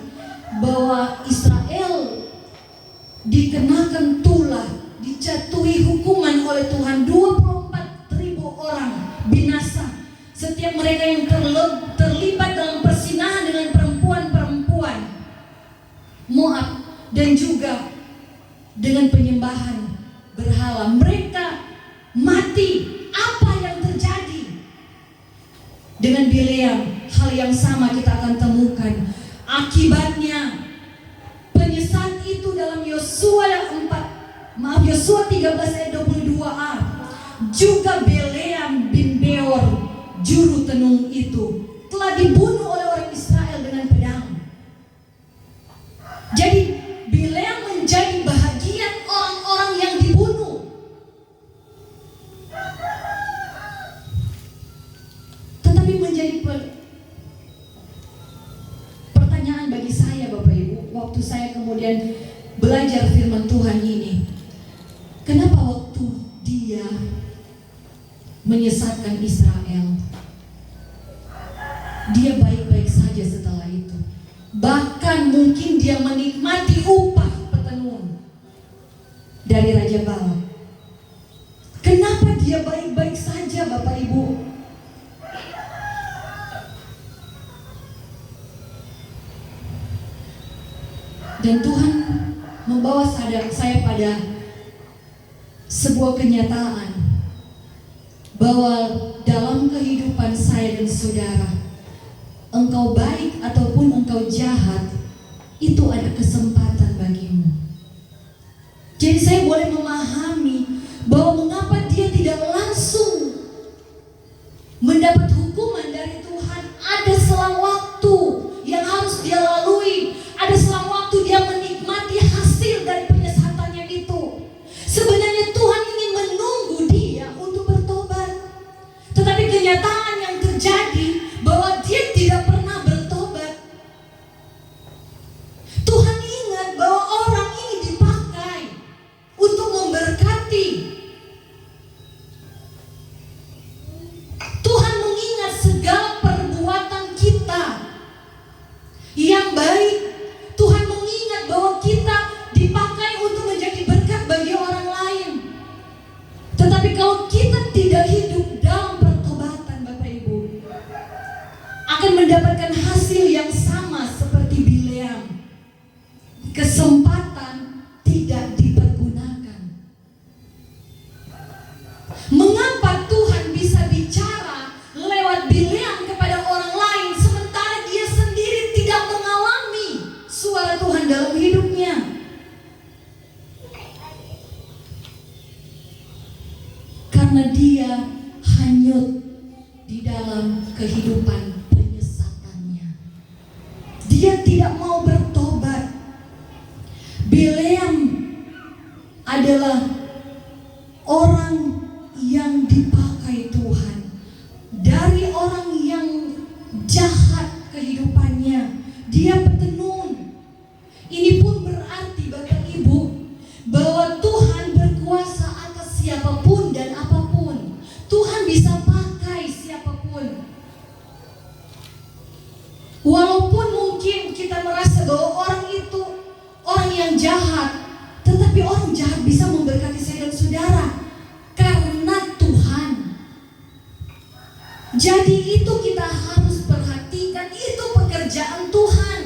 bahwa Israel dikenakan tulah, dijatuhi hukuman oleh Tuhan, 24.000 orang binasa. Setiap mereka yang terlibat dalam persinahan dengan perempuan-perempuan Moab dan juga dengan penyembahan berhala, mereka mati. Apa yang terjadi dengan Bileam? Hal yang sama kita akan temukan. Akibatnya penyesat itu dalam Yosua 13 ayat 22a. Juga Bileam bin Beor, juru tenung itu, telah dibunuh oleh orang Israel dengan pedang. Jadi Bileam menjadi bahagian orang-orang yang dibunuh. Tetapi menjadi pertanyaan bagi saya Bapak Ibu, waktu saya kemudian belajar firman Tuhan ini, kenapa waktu dia menyesatkan Israel, dia baik-baik saja setelah itu? Bahkan mungkin dia menikmati upah petenun dari Raja Balak. Kenapa dia baik-baik saja Bapak Ibu? Dan Tuhan membawa saya pada sebuah kenyataan bahwa dalam kehidupan saya dan saudara, engkau baik ataupun engkau jahat, itu ada kesempatan bagimu. Jadi saya boleh memahami bahwa mengapa dia tidak langsung mendapat hukuman dari Tuhan. Ada selang waktu yang harus dia lalui. Ada selang waktu dia menikmati hasil dari penyesatannya itu. Sebenarnya Tuhan ingin menunggu dia untuk bertobat, tetapi kenyataan yang terjadi bahwa dia tidak pernah bertobat. Tuhan ingat bahwa orang ini dipakai untuk memberkati. Tuhan mengingat segala perbuatan kita yang baik. Tuhan mengingat bahwa kita dipakai untuk menjadi berkat bagi orang lain. Tetapi kalau kita tidak hidup dalam pertobatan Bapak Ibu, akan mendapatkan hasil yang sama seperti Bileam. Kesempatan tidak dipergunakan. Mengapa Tuhan bisa bicara lewat Bileam kepada orang lain sementara dia sendiri tidak mengalami kehidupan penyesatannya. Dia tidak mau bertobat. Bileam adalah orang yang dipakai Tuhan. Dari orang yang jahat kehidupannya, dia petenun. Ini pun berarti Bapak Ibu bahwa Tuhan berkuasa atas siapapun dan apapun. Tuhan bisa pakai siapapun. Walaupun mungkin kita merasa bahwa orang itu orang yang jahat, tetapi orang jahat bisa memberkati saya dan saudara karena Tuhan. Jadi itu kita harus perhatikan, itu pekerjaan Tuhan.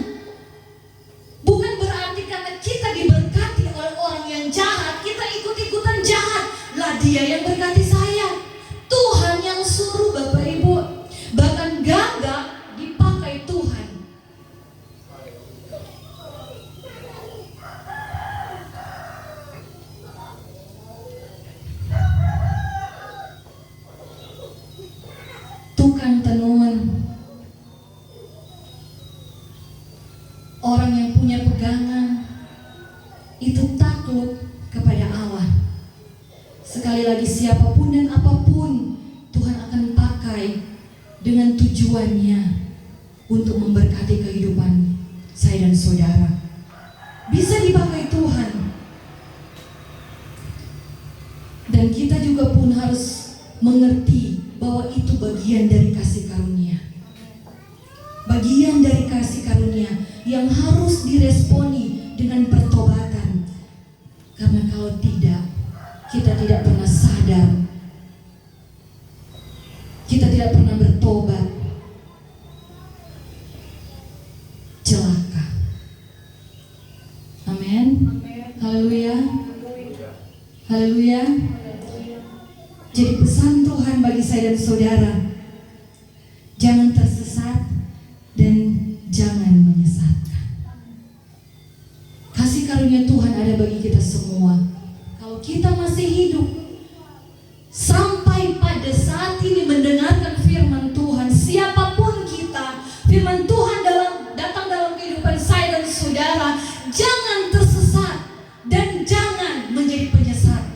Bukan berarti karena kita diberkati oleh orang yang jahat, kita ikut-ikutan jahat. Lah dia yang berkati saya. Tuhan yang suruh Bapak Ibu. Bahkan gagak dipakai Tuhan. Tukang tenun, orang yang punya pegangan itu takluk kepada Allah. Sekali lagi, siapapun dan apapun Tuhan akan pakai dengan tujuannya untuk memberkati kehidupan saya dan saudara. Bisa dipakai Tuhan. Dan kita juga pun harus mengerti bahwa itu bagian dari kasih karunia. Bagian dari kasih karunia yang harus diresponi dengan pertobatan. Karena kalau tidak, kita tidak pernah sadar, kita tidak pernah bertobat, celaka. Amin. Haleluya. Haleluya. Jadi pesan Tuhan bagi saya dan saudara, jangan tersesat dan jangan menyesatkan. Kasih karunia Tuhan ada bagi kita semua. Kalau kita masih hidup sampai pada saat ini mendengarkan firman Tuhan, siapapun kita, firman Tuhan datang dalam kehidupan saya dan saudara, jangan tersesat dan jangan menjadi penyesat.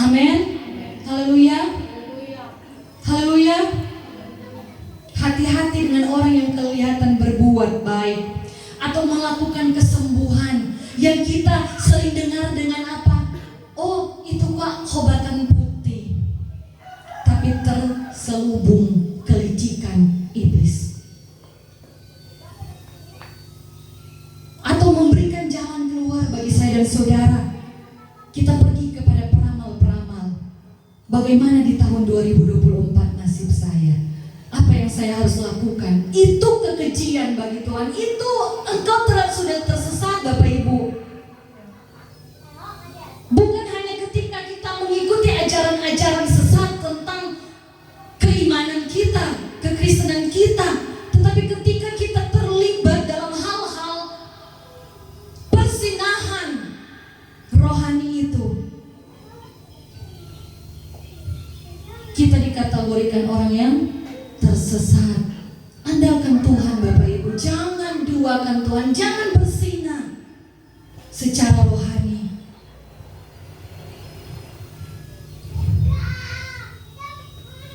Amin. Haleluya. Haleluya. Hati-hati dengan orang yang kelihatan berbuat baik atau melakukan kesembuhan yang kita sering dengar dengan apa? Oh, itu kok obatan putih. Tapi terselubung kelicikan iblis. Atau memberikan jalan keluar bagi saya dan saudara. Kita pergi kepada peramal-peramal. Bagaimana di tahun 2024 nasib saya? Apa yang saya harus lakukan? Itu kekejian bagi Tuhan. Itu engkau sudah tersesat, Bapak Ibu. Bukan hanya ketika kita mengikuti ajaran-ajaran sesat tentang keimanan kita, kekristenan kita, tetapi ketika kita terlibat dalam hal-hal persinahan rohani itu, kita dikategorikan orang yang tersesat. Andalkan Tuhan Bapak Ibu, jangan duakan Tuhan, jangan bersinah secara rohani.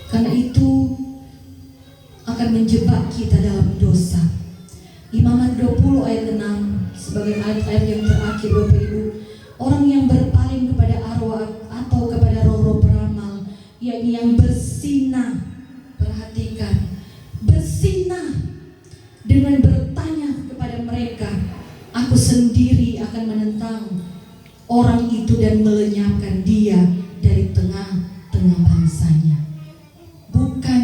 Karena itu akan menjebak kita dalam dosa. Imamat 20 ayat 6 sebagai ayat-ayat yang terakhir Bapak Ibu. Orang yang berpaling kepada arwah atau kepada roh-roh peramal, yakni yang bersinah. Perhatikan, bersinah dengan bertanya kepada mereka, aku sendiri akan menentang orang itu dan melenyapkan dia dari tengah-tengah bangsanya. Bukan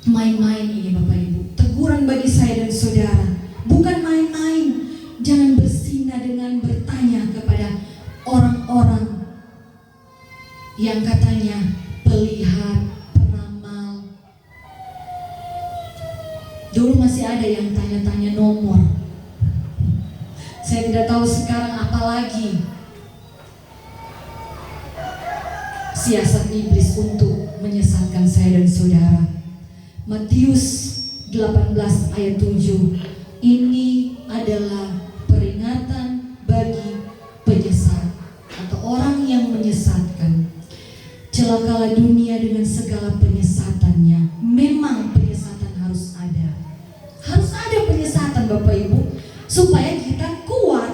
main-main ini Bapak Ibu. Teguran bagi saya dan saudara, bukan main-main. Jangan bersinah dengan bertanya kepada orang-orang yang katanya pelihat, peramal. Dulu masih ada yang tanya-tanya nomor. Saya tidak tahu sekarang apa lagi siasat iblis untuk menyesatkan saya dan saudara. Matius 18 ayat 7. Ini adalah peringatan bagi penyesat atau orang yang menyesatkan. Celakalah dunia dengan segala penyesatannya. Memang penyesatan harus ada. Harus ada penyesatan Bapak Ibu, supaya kita kuat,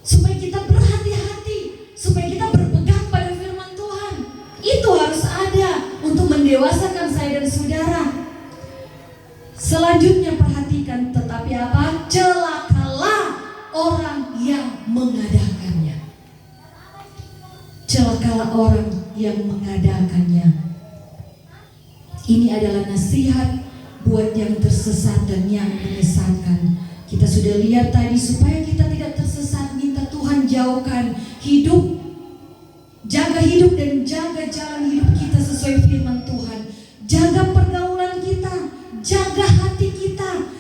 supaya kita berhati-hati, supaya kita berpegang pada firman Tuhan. Itu harus ada untuk mendewasakan saya dan saudara. Selanjutnya perhatikan, tetapi apa? Celakalah orang yang mengadakannya. Celakalah orang yang mengadakannya. Ini adalah nasihat buat yang tersesat dan yang menyesatkan. Kita sudah lihat tadi, supaya kita tidak tersesat, minta Tuhan jauhkan hidup, jaga hidup dan jaga jalan hidup kita sesuai firman Tuhan. Jaga pergaulan kita, jaga hati kita,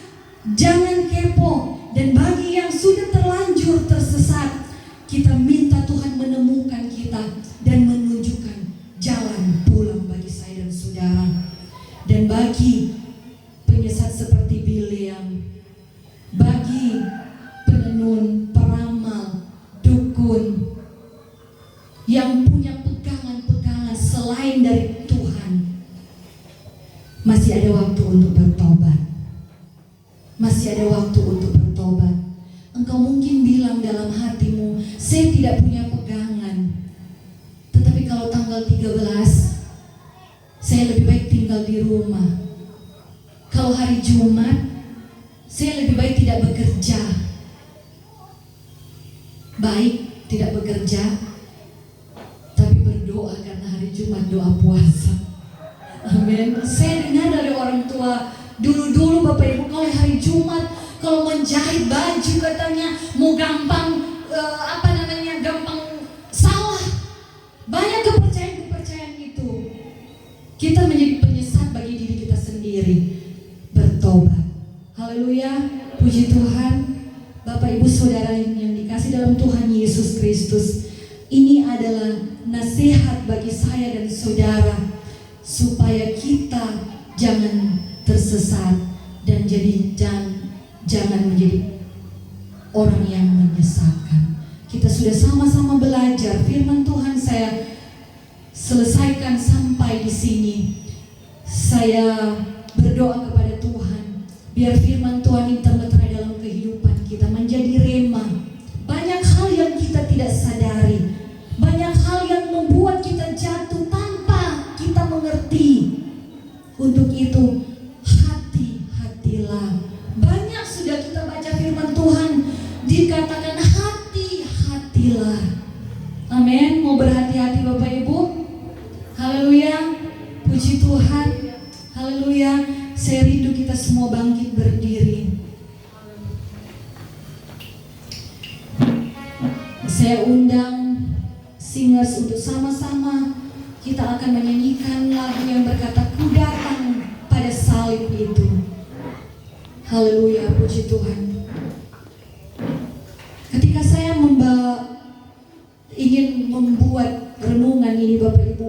jangan kepo. Dan bagi yang sudah terlanjur tersesat, kita minta Tuhan menemukan kita dan menunjukkan jalan pulang bagi saya dan saudara. Dan bagi penyesat seperti Bileam, bagi penenun, peramal, dukun yang punya pegangan-pegangan selain dari Tuhan, masih ada waktu untuk bertobat. Masih ada waktu untuk bertobat. Engkau mungkin bilang dalam hatimu, saya tidak punya pegangan. Tetapi kalau tanggal 13, saya lebih baik tinggal di rumah. Kalau hari Jumat, saya lebih baik tidak bekerja. Baik tidak bekerja, tapi berdoa karena hari Jumat doa puasa. Amin. Saya dengar dari orang tua dulu Bapak Ibu, kalau hari Jumat, kalau menjahit baju katanya mau gampang gampang salah. Banyak kepercayaan itu. Kita menjadi penyesat bagi diri kita sendiri. Bertobat. Haleluya, puji Tuhan. Bapak Ibu Saudara yang dikasih dalam Tuhan Yesus Kristus, ini adalah nasihat bagi saya dan saudara, supaya kita jangan tersesat dan jangan menjadi orang yang menyesatkan. Kita sudah sama-sama belajar firman Tuhan. Saya selesaikan sampai di sini. Saya berdoa kepada Tuhan, biar firman Tuhan ini terlentera dalam kehidupan kita, menjadi rema. Banyak hal yang kita tidak sadari, banyak hal yang membuat kita jatuh tanpa kita mengerti. Untuk itu, hati-hatilah. Banyak sudah kita baca firman Tuhan, dikatakan hati-hatilah. Amin. Mau berhati-hati Bapak Ibu. Haleluya, puji Tuhan. Haleluya. Saya rindu kita semua bangkit berdiri. Saya undang singers untuk sama-sama kita akan menyanyikan lagu yang berkata, "Ku datang pada salib itu." Haleluya, puji Tuhan. Ketika saya ingin membuat renungan ini Bapak Ibu,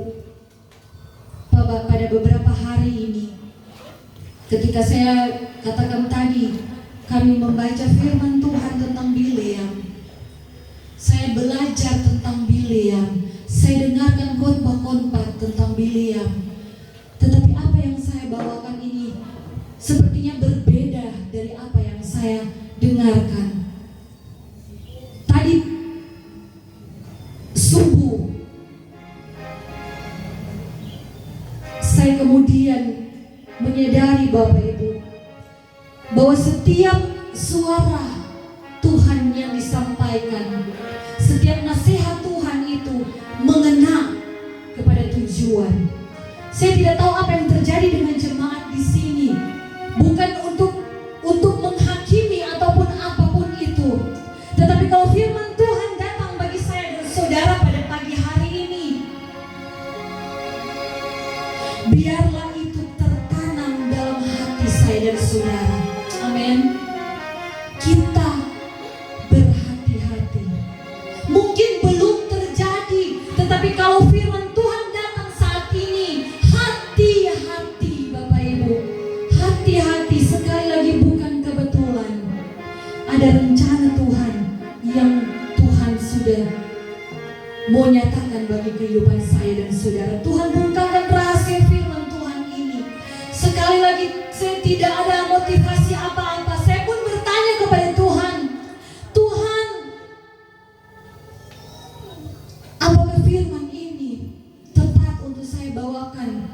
pada beberapa hari ini, ketika saya katakan tadi, kami membaca firman Tuhan tentang Bileam. Saya belajar tentang Bileam. Saya dengarkan khotbah-khotbah tentang Bileam. Tetapi apa yang saya bawakan ini sepertinya berbeda dari apa yang saya dengarkan. Tadi subuh saya kemudian menyadari Bapak Ibu, bahwa setiap suara Tuhan yang disampaikan, setiap nasihat Tuhan itu mengena kepada tujuan. Saya tidak tahu apa yang terjadi dengan jemaat di sini, bukan untuk menghakimi ataupun apapun itu. Tetapi kalau firman Tuhan datang bagi saya dan saudara pada pagi hari ini, biarlah itu tertanam dalam hati saya dan saudara. Amin. Kita berhati-hati. Mungkin belum terjadi, tetapi kalau firman Tuhan datang saat ini, Engkau nyatakan bagi kehidupan saya dan saudara. Tuhan, bungkamkan rahasia firman Tuhan ini. Sekali lagi, saya tidak ada motivasi apa-apa. Saya pun bertanya kepada Tuhan, Tuhan, apakah firman ini tepat untuk saya bawakan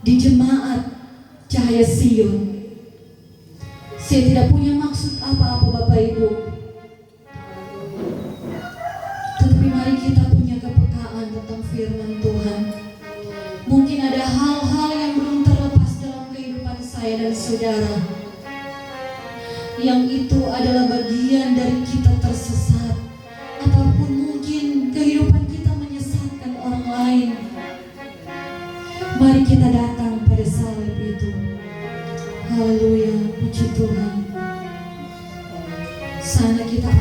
di jemaat Cahaya Sion? Saya tidak punya maksud apa-apa Bapak Ibu, tetapi mari kita punya kepekaan tentang firman Tuhan. Mungkin ada hal-hal yang belum terlepas dalam kehidupan saya dan saudara, yang itu adalah bagian dari kita tersesat, ataupun mungkin kehidupan kita menyesatkan orang lain. Mari kita datang pada salib itu. Haleluya, puji Tuhan. Sana kita